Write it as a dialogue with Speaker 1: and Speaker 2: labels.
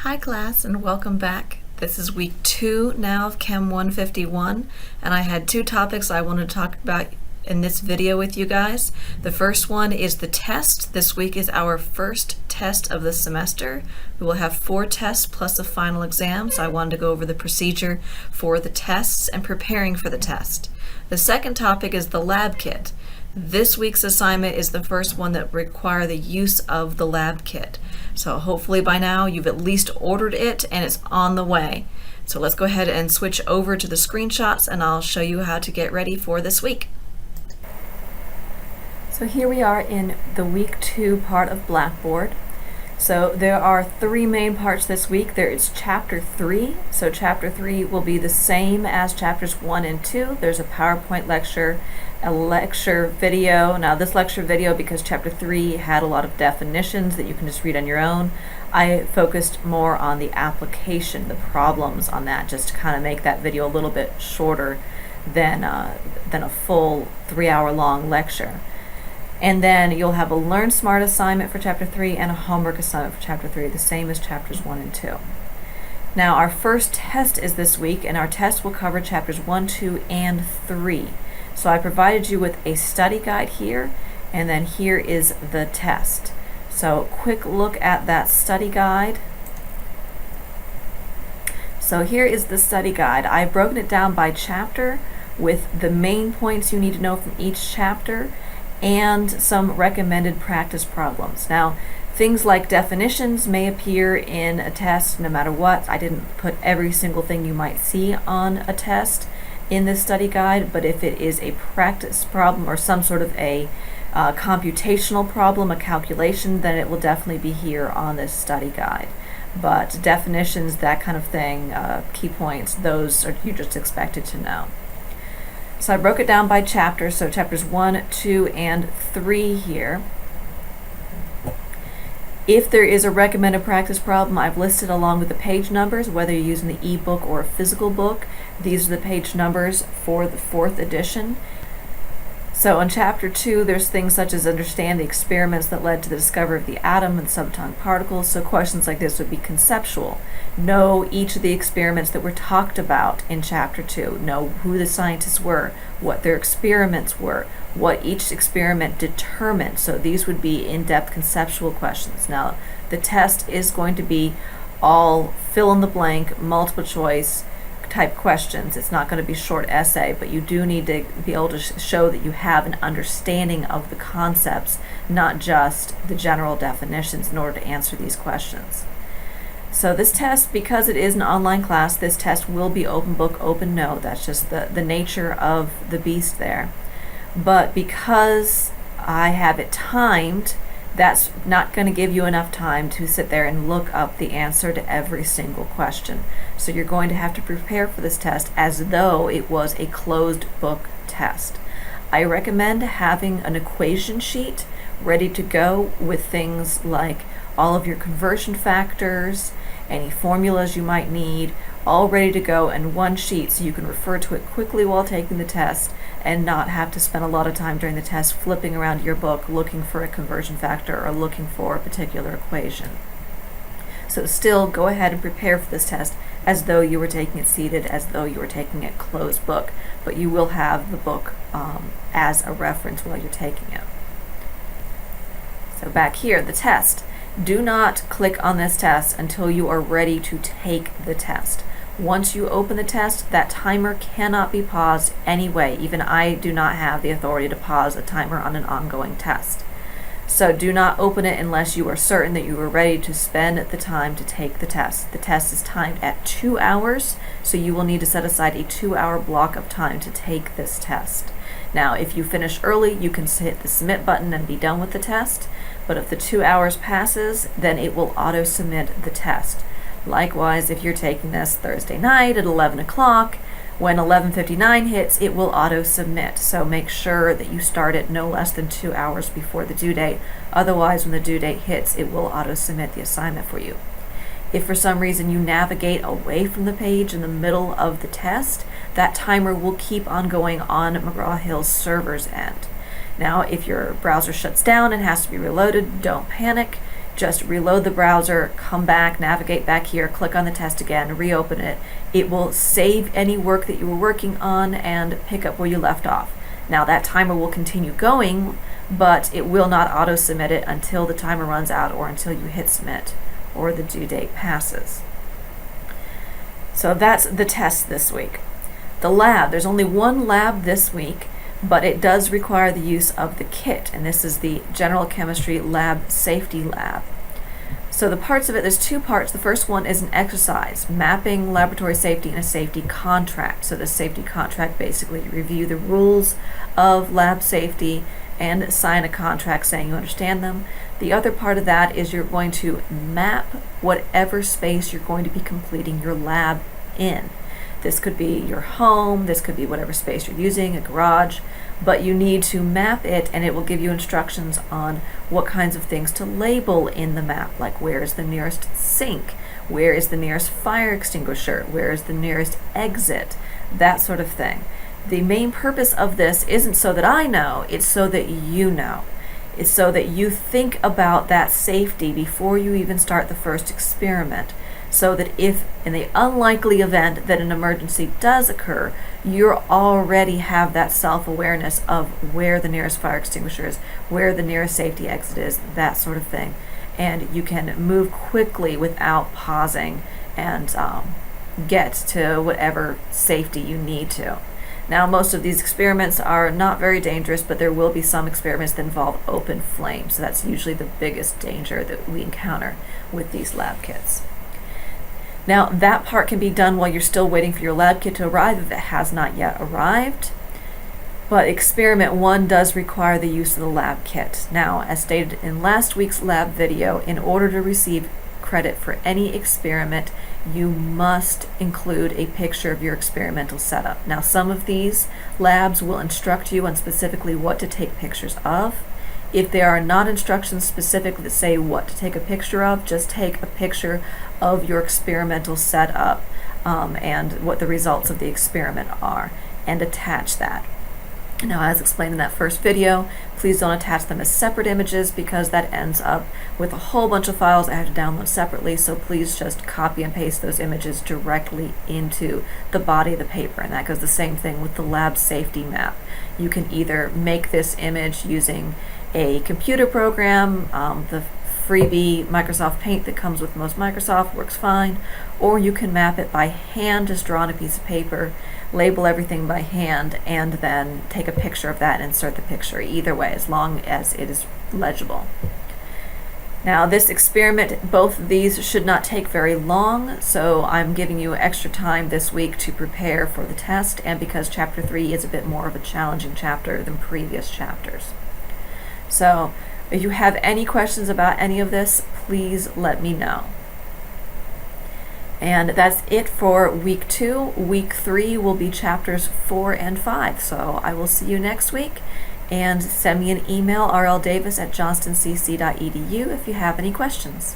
Speaker 1: Hi class, and welcome back. This is week 2 now of Chem 151, and I had 2 topics I wanted to talk about in this video with you guys. The first one is the test. This week is our first test of the semester. We will have 4 tests plus a final exam, so I wanted to go over the procedure for the tests and preparing for the test. The second topic is the lab kit. This week's assignment is the first one that require the use of the lab kit. So hopefully by now you've at least ordered it and it's on the way. So let's go ahead and switch over to the screenshots and I'll show you how to get ready for this week. So here we are in the week 2 part of Blackboard. So there are 3 main parts this week. There is chapter 3. So chapter 3 will be the same as chapters 1 and 2. There's a PowerPoint lecture, a lecture video. Now this lecture video, because chapter 3 had a lot of definitions that you can just read on your own, I focused more on the application, the problems on that, just to kind of make that video a little bit shorter than a full 3-hour long lecture. And then you'll have a Learn Smart assignment for chapter 3 and a homework assignment for chapter 3, the same as chapters 1 and 2. Now our first test is this week, and our test will cover chapters 1, 2, and 3. So I provided you with a study guide here, and then here is the test. So quick look at that study guide. So here is the study guide. I've broken it down by chapter with the main points you need to know from each chapter and some recommended practice problems. Now, things like definitions may appear in a test no matter what. I didn't put every single thing you might see on a test in this study guide, but if it is a practice problem or some sort of a computational problem, a calculation, then it will definitely be here on this study guide. But definitions, that kind of thing, key points, those are you just expected to know. So I broke it down by chapter, so chapters 1, 2, and 3 here. If there is a recommended practice problem, I've listed along with the page numbers, whether you're using the e-book or a physical book. These are the page numbers for the 4th edition. So in chapter 2, there's things such as understand the experiments that led to the discovery of the atom and subatomic particles. So questions like this would be conceptual. Know each of the experiments that were talked about in chapter 2. Know who the scientists were, what their experiments were, what each experiment determined. So these would be in-depth conceptual questions. Now, the test is going to be all fill-in-the-blank, multiple choice type questions. It's not going to be short essay, but you do need to be able to show that you have an understanding of the concepts, not just the general definitions, in order to answer these questions. So this test, because it is an online class, this test will be open book, open note. That's just the nature of the beast there. But because I have it timed, that's not going to give you enough time to sit there and look up the answer to every single question. So you're going to have to prepare for this test as though it was a closed book test. I recommend having an equation sheet ready to go with things like all of your conversion factors, any formulas you might need, all ready to go in one sheet so you can refer to it quickly while taking the test and not have to spend a lot of time during the test flipping around your book looking for a conversion factor or looking for a particular equation. So still go ahead and prepare for this test as though you were taking it seated, as though you were taking it closed book, but you will have the book as a reference while you're taking it. So back here, the test. Do not click on this test until you are ready to take the test. Once you open the test, that timer cannot be paused anyway. Even I do not have the authority to pause a timer on an ongoing test. So do not open it unless you are certain that you are ready to spend the time to take the test. The test is timed at 2 hours, so you will need to set aside a 2-hour block of time to take this test. Now, if you finish early, you can hit the submit button and be done with the test. But if the 2 hours passes, then it will auto-submit the test. Likewise, if you're taking this Thursday night at 11 o'clock, when 11:59 hits, it will auto-submit. So make sure that you start it no less than 2 hours before the due date. Otherwise, when the due date hits, it will auto-submit the assignment for you. If for some reason you navigate away from the page in the middle of the test, that timer will keep on going on McGraw-Hill's server's end. Now, if your browser shuts down and has to be reloaded, don't panic. just reload the browser, come back, navigate back here, click on the test again, reopen it. It will save any work that you were working on and pick up where you left off. Now that timer will continue going, but it will not auto-submit it until the timer runs out or until you hit submit or the due date passes. So that's the test this week. The lab, there's only one lab this week, but it does require the use of the kit, and this is the General Chemistry Lab Safety Lab. So the parts of it, there's two parts. The first one is an exercise, mapping laboratory safety in a safety contract. So the safety contract basically review the rules of lab safety and sign a contract saying you understand them. The other part of that is you're going to map whatever space you're going to be completing your lab in. This could be your home, this could be whatever space you're using, a garage, but you need to map it, and it will give you instructions on what kinds of things to label in the map, like where is the nearest sink, where is the nearest fire extinguisher, where is the nearest exit, that sort of thing. The main purpose of this isn't so that I know, it's so that you know. It's so that you think about that safety before you even start the first experiment, so that if in the unlikely event that an emergency does occur, you already have that self-awareness of where the nearest fire extinguisher is, where the nearest safety exit is, that sort of thing. And you can move quickly without pausing and get to whatever safety you need to. Now, most of these experiments are not very dangerous, but there will be some experiments that involve open flame. So that's usually the biggest danger that we encounter with these lab kits. Now, that part can be done while you're still waiting for your lab kit to arrive if it has not yet arrived. But experiment 1 does require the use of the lab kit. Now, as stated in last week's lab video, in order to receive credit for any experiment, you must include a picture of your experimental setup. Now, some of these labs will instruct you on specifically what to take pictures of. If there are not instructions specifically that say what to take a picture of, just take a picture of your experimental setup and what the results of the experiment are, and attach that. Now, as explained in that first video, please don't attach them as separate images because that ends up with a whole bunch of files I have to download separately, so please just copy and paste those images directly into the body of the paper, and that goes the same thing with the lab safety map. You can either make this image using a computer program, the freebie Microsoft Paint that comes with most Microsoft works fine, or you can map it by hand, just draw on a piece of paper, label everything by hand, and then take a picture of that and insert the picture. Either way, as long as it is legible. Now, this experiment, both of these should not take very long, so I'm giving you extra time this week to prepare for the test, and because Chapter 3 is a bit more of a challenging chapter than previous chapters. So, if you have any questions about any of this, please let me know. And that's it for week 2. Week 3 will be chapters 4 and 5. So I will see you next week, and send me an email, rldavis@johnstoncc.edu, if you have any questions.